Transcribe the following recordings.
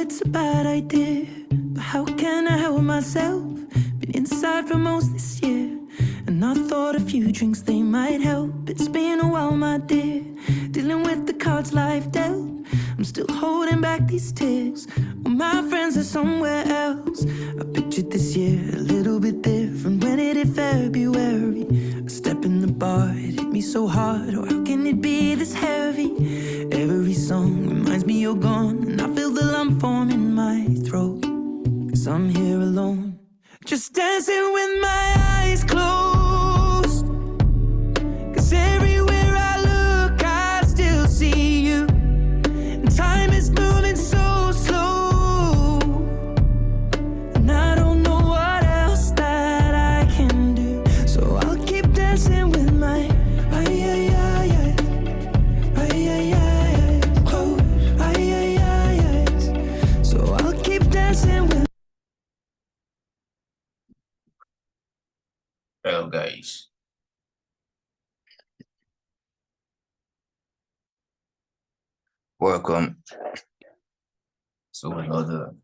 it's a bad idea, but how can I help myself? Been inside for most this year, and I thought a few drinks, they might help. It's been a while, my dear, dealing with the cards life dealt. I'm still holding back these tears, well, my friends are somewhere else. I pictured this year a little bit different when it hit February. A step in the bar, it hit me so hard, oh, how can it be this heavy? Every song reminds me you're gone, and I feel the lump form in my throat, 'cause I'm here alone, just dancing with my eyes closed. 'Cause everywhere I look, I still see you, and time is moving so slow, and I don't know what else that I can do, so I'll keep dancing with my Hello guys, welcome to another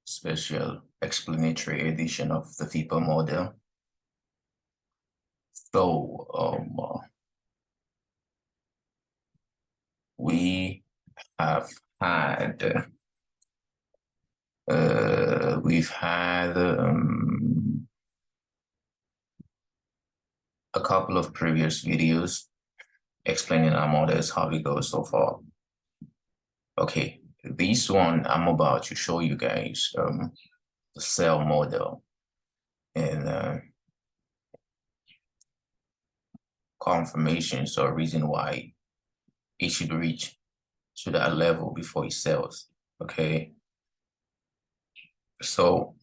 special explanatory edition of the Fipa model. So we have had a couple of previous videos explaining our models, how it goes so far. Okay, this one I'm about to show you guys the cell model and confirmations or reason why it should reach to that level before it sells. Okay, so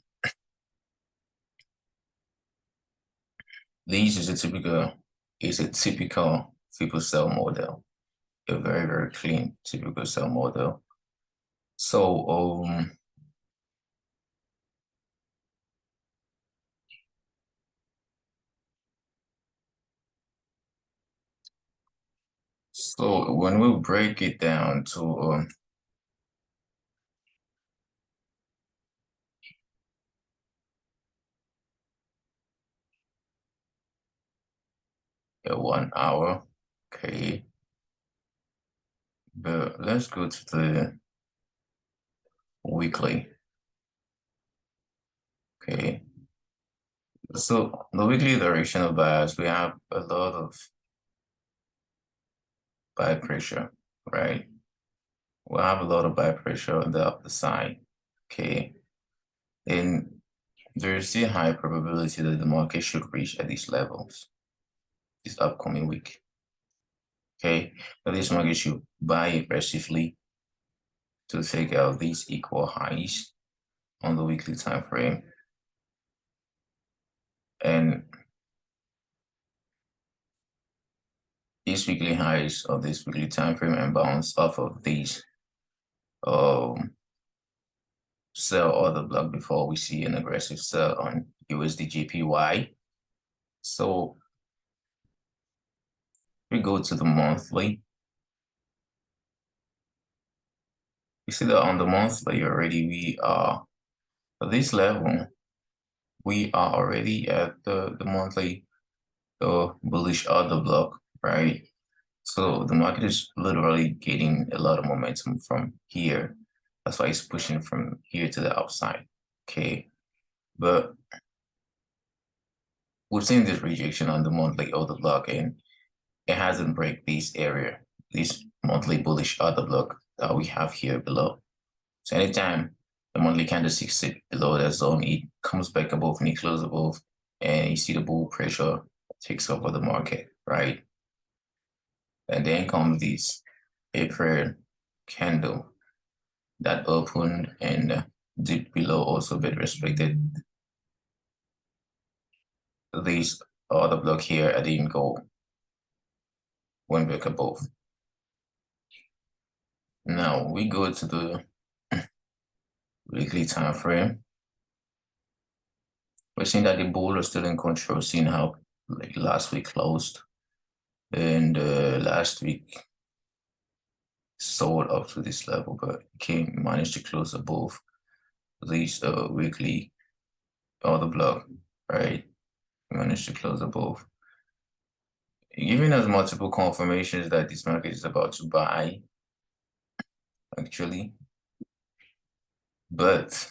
this is a typical Fipa cell model, a very, very clean typical cell model. So so when we break it down to a 1 hour, okay, but let's go to the weekly. Okay, so the weekly directional bias, we have a lot of buy pressure, right? We'll have a lot of buy pressure on the upper side, okay, and there's a high probability that the market should reach at these levels this upcoming week. Okay, but this market should buy aggressively to take out these equal highs on the weekly time frame, and these weekly highs of this weekly time frame and bounce off of these sell order block before we see an aggressive sell on USD JPY. So we go to the monthly. You see that on the monthly already we are at this level. We are already at the monthly bullish order block, right? So the market is literally getting a lot of momentum from here. That's why it's pushing from here to the upside, okay? But we've seen this rejection on the monthly order block, and it hasn't break this area, this monthly bullish order block that we have here below. So anytime the monthly candlestick sit below that zone, it comes back above and it closes above, and you see the bull pressure takes over the market, right? And then comes this April candle that opened and dipped below, also been respected. This other block here, I didn't go, went back above. Now we go to the weekly time frame. We're seeing that the bull is still in control, seeing how like last week closed, and last week sold up to this level, but managed to close above these weekly order block, right? Managed to close above, giving us multiple confirmations that this market is about to buy, actually. But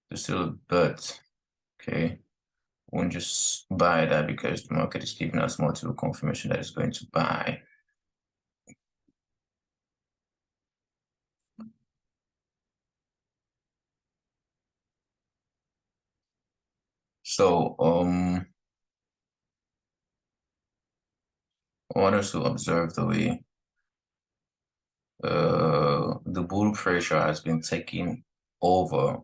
there's still a but, okay? Won't just buy that because the market is giving us multiple confirmation that it's going to buy. So I want us to observe the way the bull pressure has been taking over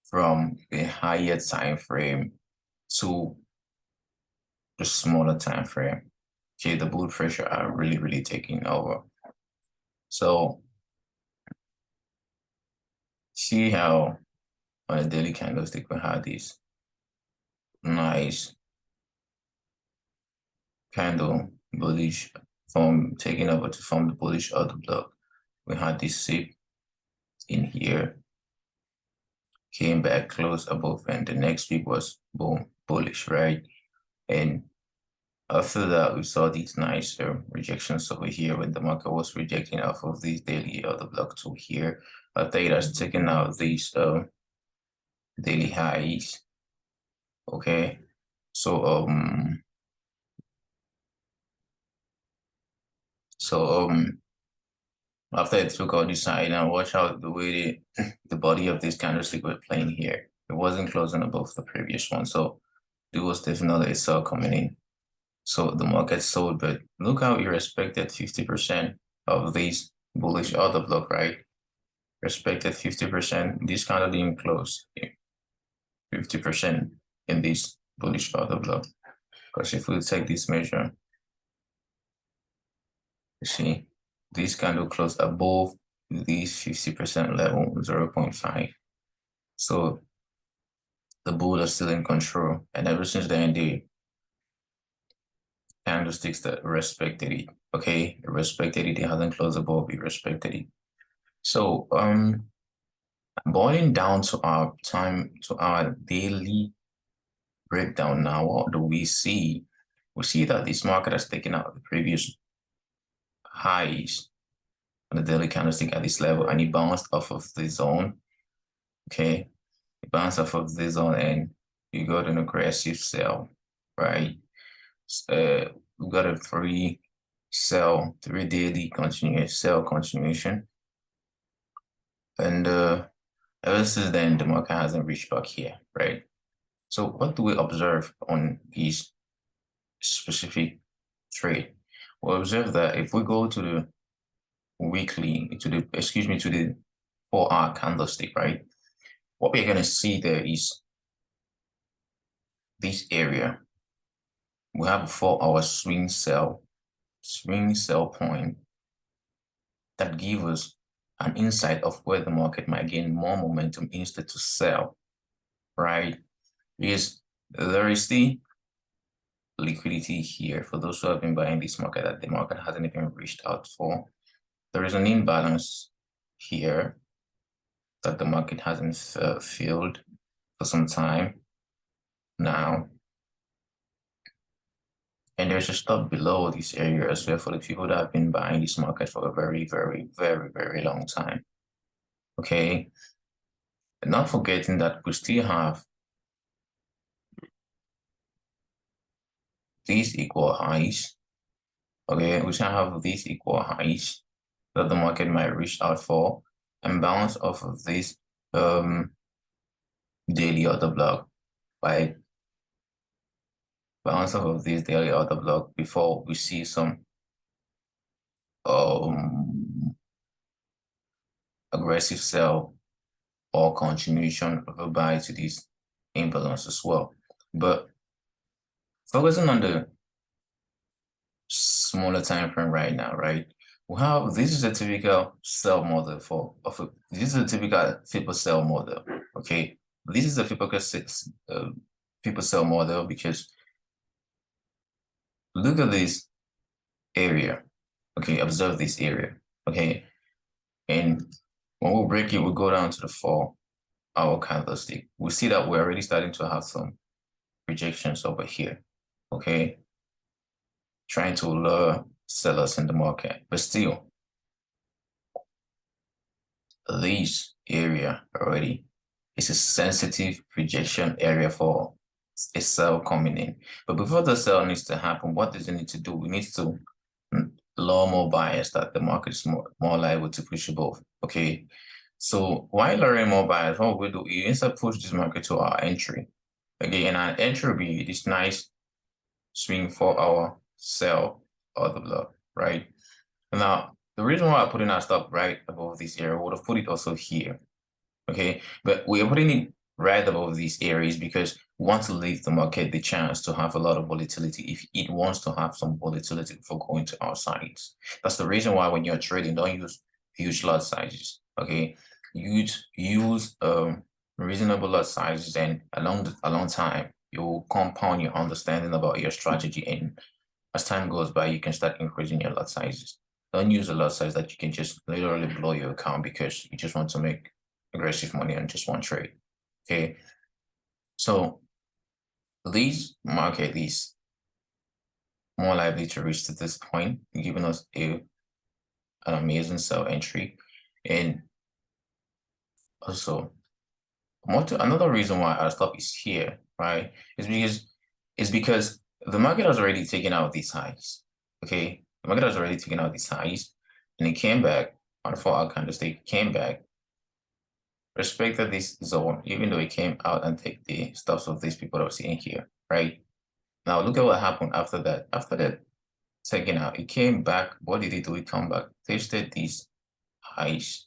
from the higher time frame to the smaller time frame. Okay, the bull pressure are really taking over. So see how on a daily candlestick we had this nice candle bullish from taking over to form the bullish order block. We had this SIP in here, came back close above, and the next week was boom, bullish, right? And after that, we saw these nice rejections over here when the market was rejecting off of these daily order block to here. After it has taken out these daily highs. Okay, so after it took out this high, now watch out the way the body of this candlestick was playing here. It wasn't closing above the previous one, so it was definitely a sell coming in. So the market sold, but look how you respected 50% of these bullish order block, right? Respected 50%. This kind of didn't close 50% in this bullish order block. Because if we take this measure, you see, this candle closed above this 50% level, 0.5. So the bull is still in control. And ever since then, the candlesticks that respected it, okay, it respected it, it hasn't closed above, it respected it. So boiling down to our daily breakdown now, what do we see? We see that this market has taken out the previous highs on the daily candlestick at this level, and it bounced off of the zone. Okay, it bounced off of the zone, and you got an aggressive sell, right? We got a three daily continuous sell continuation, and ever since then the market hasn't reached back here, right? So what do we observe on these specific trade? We observe that if we go to the weekly, to the 4-hour candlestick, right? What we're gonna see there is this area. We have a 4-hour swing sell point that gives us an insight of where the market might gain more momentum instead to sell, right? Because there is the liquidity here for those who have been buying this market that the market hasn't even reached out for. There is an imbalance here that the market hasn't filled for some time now. And there's a stop below this area as well for the people that have been buying this market for a very long time. Okay. And not forgetting that we still have these equal highs. Okay, we still have these equal highs that the market might reach out for and bounce off of this daily order block, right? Bounce off of this daily order block before we see some aggressive sell or continuation of a buy to this imbalance as well. But focusing on the smaller time frame right now, right? Well, this is a typical sell model this is a typical Fipa sell model. Okay, this is a Fipa sell model because look at this area. Okay, observe this area. Okay, and when we break it, we go down to the 4-hour candlestick. We see that we're already starting to have some rejections over here. Okay, trying to lure sellers in the market, but still, this area already is a sensitive rejection area for a sell coming in. But before the sell needs to happen, what does it need to do? We need to lure more buyers that the market is more liable to push above. Okay, so while luring more buyers, what we do, we instead push this market to our entry. Again, our entry will be this nice swing 4-hour sell of the block, right? Now, the reason why I put in our stop right above this area, would have put it also here. Okay, but we are putting it right above these areas because we want to leave the market the chance to have a lot of volatility if it wants to have some volatility before going to our sides. That's the reason why when you're trading, don't use huge lot sizes. Okay, use reasonable lot sizes, and along time you'll compound your understanding about your strategy, and as time goes by, you can start increasing your lot sizes. Don't use a lot size that you can just literally blow your account because you just want to make aggressive money on just one trade. Okay, so these market is more likely to reach to this point, giving us an amazing sell entry. And also another reason why our stop is here, right, is because the market has already taken out these highs. Okay, the market has already taken out these highs, and it came back on the 4-hour candlestick, came back, respected this zone, even though it came out and take the stops of these people that we're seeing here, right? Now look at what happened after that. After that taking out, it came back. What did it do? It come back, tested these highs,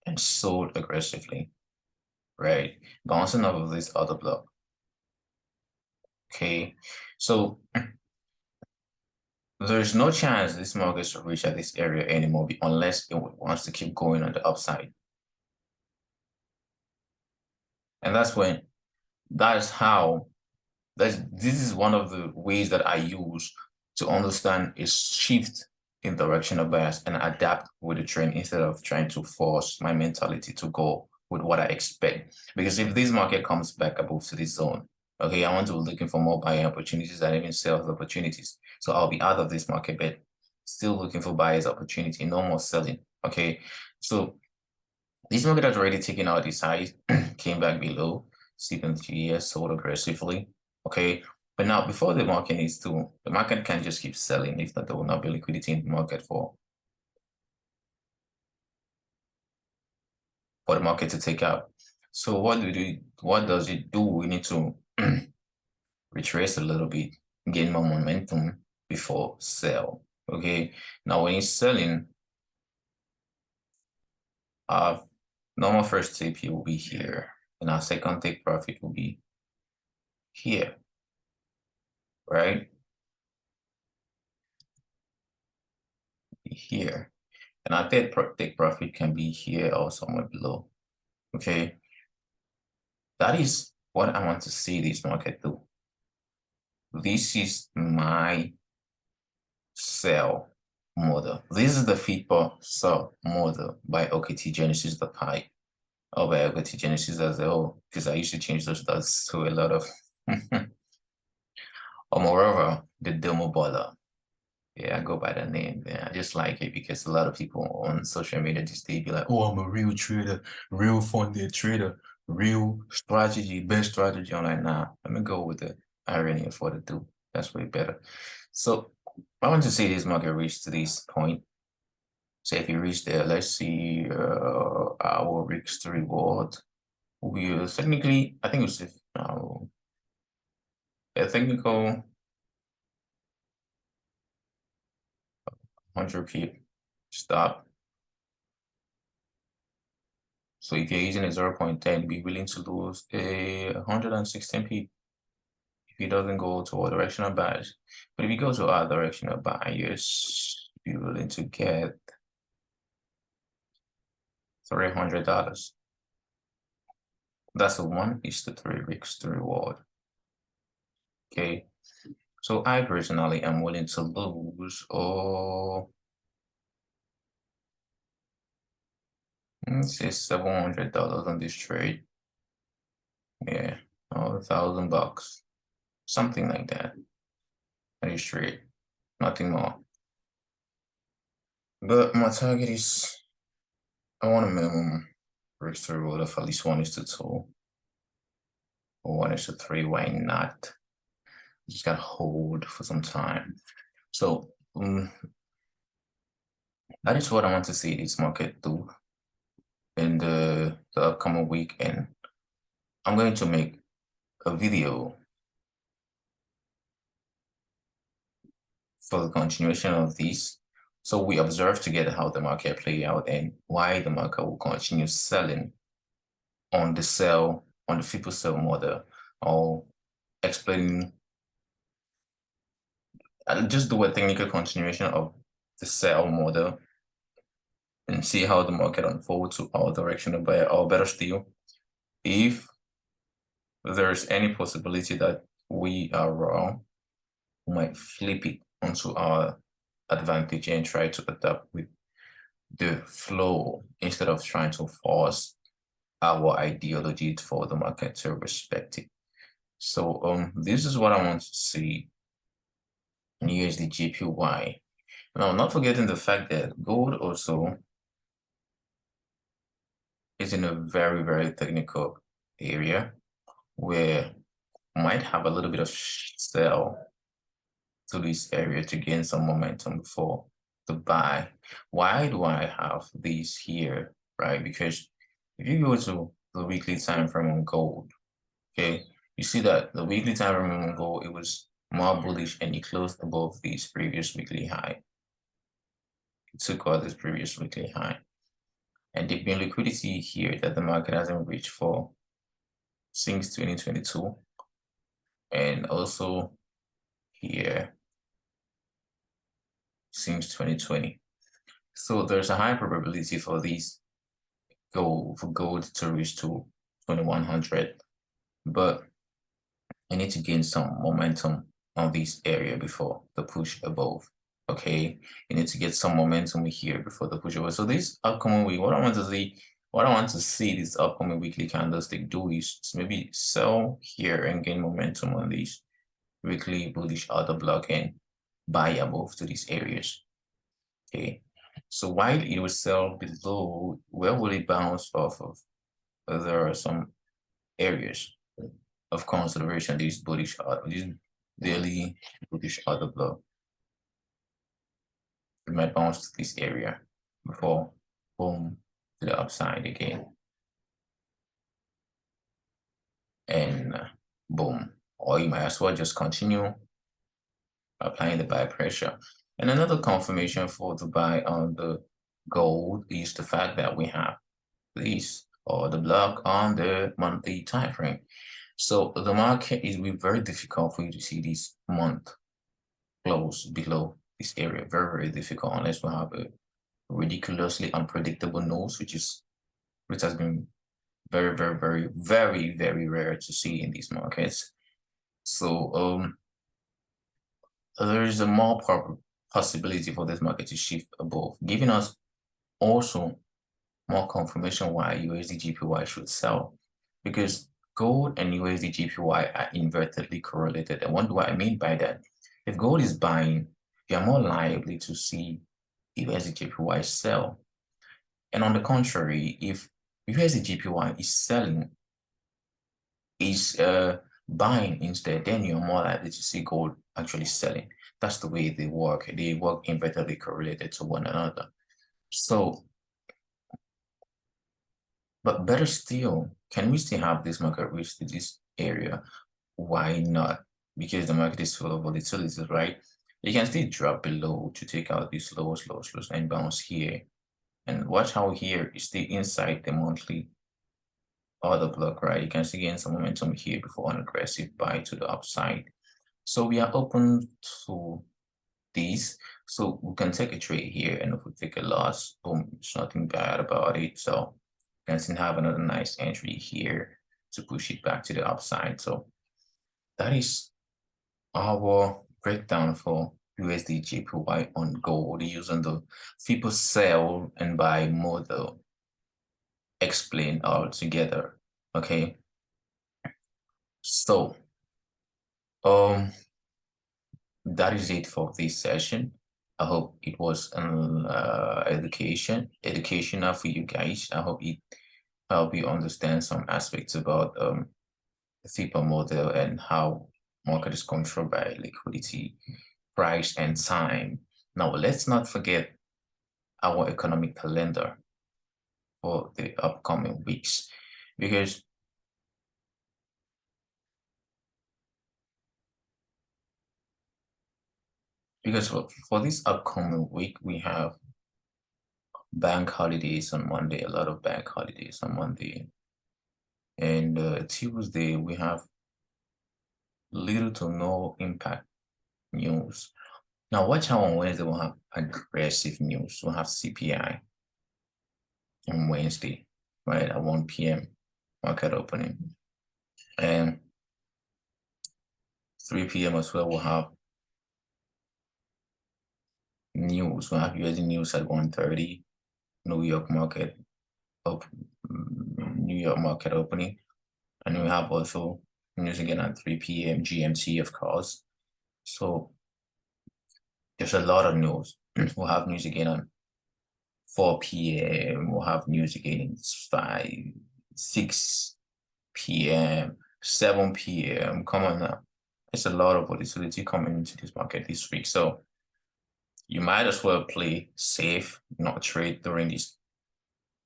and sold aggressively, right? Bouncing off of this other block. Okay, so there's no chance this market should reach at this area anymore unless it wants to keep going on the upside. And this is one of the ways that I use to understand a shift in direction of bias and adapt with the trend instead of trying to force my mentality to go with what I expect. Because if this market comes back above to this zone, okay, I want to be looking for more buying opportunities and even sales opportunities. So I'll be out of this market, but still looking for buyers opportunity, no more selling. Okay, so this market has already taken out this high, came back below, sleeping the 2 years, sold aggressively. Okay, but now before the market needs to, the market can't just keep selling. If not, there will not be liquidity in the market for the market to take out. So what does it do? We need to retrace a little bit, gain more momentum before sell. Okay, now when it's selling, our normal first TP will be here, and our second take profit will be here, right? Here, and our third take profit can be here or somewhere below. Okay, that is what I want to see this market do. This is my sell model. This is the Fipa sell model by OKTgenesis.py or by OKTgenesis as a whole, because I used to change those dots to a lot of or moreover, the demo baller. Yeah, I go by that name. Yeah, I just like it because a lot of people on social media just they be like, oh, I'm a real trader, real funded trader, real strategy, best strategy. I'm like, nah, let me go with the irony of what to do. That's way better. So I want to see this market reach to this point. So if you reach there, let's see our risk to reward. We technically, I think it was a technical 100 pip stop. So if you're using a 0.10, be willing to lose a 116 pip if it doesn't go to our directional bias. But if you go to our directional bias, be willing to get $300. That's a 1:3 risk to reward. Okay, So I personally am willing to lose, let's say $700 on this trade. Yeah, $1,000, something like that. On this trade, nothing more. But my target is, I want a minimum risk to reward of at least 1:2 or 1:3. Why not? Just gotta hold for some time. So that is what I want to see this market do in the upcoming week, and I'm going to make a video for the continuation of these. So we observe together how the market play out and why the market will continue selling on the Fipa sell model, or explaining. I'll just do a technical continuation of the sell model and see how the market unfolds to our direction of buy, or better still, if there's any possibility that we are wrong, we might flip it onto our advantage and try to adapt with the flow instead of trying to force our ideology for the market to respect it. So this is what I want to see in USD JPY. Now, not forgetting the fact that gold also is in a very, very technical area where might have a little bit of sell to this area to gain some momentum before the buy. Why do I have these here, right? Because if you go to the weekly time frame on gold, okay, you see that the weekly time frame on gold, it was more bullish and it closed above this previous weekly high. It took out this previous weekly high. And there's been liquidity here that the market hasn't reached for since 2022. And also here since 2020. So there's a high probability for these gold to reach to 2100, but you need to gain some momentum on this area before the push above. Okay, you need to get some momentum here before the push above. So this upcoming week, what I want to see this upcoming weekly candlestick do is maybe sell here and gain momentum on these weekly bullish order block and buy above to these areas. Okay, so while it will sell below, where will it bounce off of? There are some areas of consideration. These daily bullish order block, it might bounce to this area before boom to the upside again, and boom. Or you might as well just continue applying the buy pressure. And another confirmation for the buy on the gold is the fact that we have this, or the block on the monthly time frame. So the market is very difficult for you to see this month close below this area. Very, very difficult unless we have a ridiculously unpredictable nose, which has been very, very, very, very, very rare to see in these markets. So there is a more possibility for this market to shift above, giving us also more confirmation why USD JPY should sell, because gold and USD JPY are invertedly correlated. And what do I mean by that? If gold is buying, you are more likely to see USD JPY sell. And on the contrary, if USD JPY is selling, buying instead, then you're more likely to see gold actually selling. That's the way they work. They work invertedly correlated to one another. So, but better still, can we still have this market reach to this area? Why not? Because the market is full of volatility, right? You can still drop below to take out these lows, and bounce here. And watch how here is still inside the monthly order block, right? You can see gain some momentum here before an aggressive buy to the upside. So we are open to these. So we can take a trade here, and if we take a loss, boom, there's nothing bad about it. So you can still have another nice entry here to push it back to the upside. So that is our breakdown for USD JPY on gold using the Fipa sell and buy model explained all together. Okay. So that is it for this session. I hope it was an educational for you guys. I hope it help you understand some aspects about the Fipa model and how market is controlled by liquidity, price, and time. Now, let's not forget our economic calendar for the upcoming weeks, because for this upcoming week, we have bank holidays on Monday, a lot of bank holidays on Monday. And Tuesday, we have little to no impact news. Now, watch out on Wednesday, we'll have aggressive news. We'll have CPI on Wednesday, right, at 1 p.m. market opening. And 3 p.m. as well, we'll have news. We'll have USD news at 1:30, New York market opening. And we have also news again at 3 p.m. GMT, of course. So there's a lot of news. We'll have news again on 4 p.m. We'll have news again at 6 p.m., 7 p.m. Come on now. There's a lot of volatility coming into this market this week. So you might as well play safe, not trade during this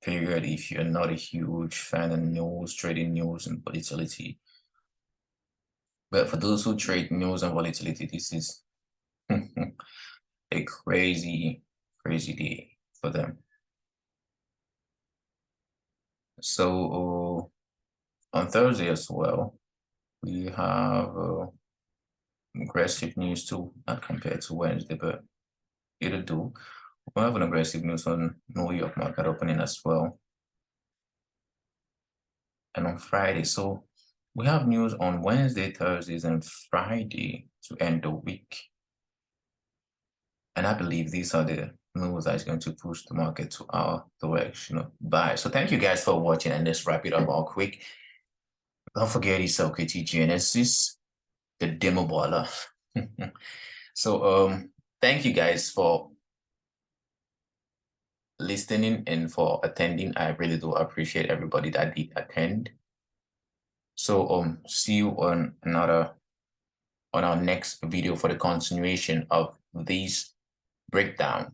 period if you're not a huge fan of news, trading news and volatility. But for those who trade news and volatility, this is a crazy day for them. So on Thursday as well, we have aggressive news too, not compared to Wednesday, but it'll do. We have an aggressive news on New York market opening as well. And on Friday, so we have news on Wednesday, Thursdays, and Friday to end the week. And I believe these are the news that is going to push the market to our directional buy. So thank you guys for watching, and let's wrap it up all quick. Don't forget it's LKT Genesis, the demo baller. So thank you guys for listening and for attending. I really do appreciate everybody that did attend. So see you on our next video for the continuation of this breakdown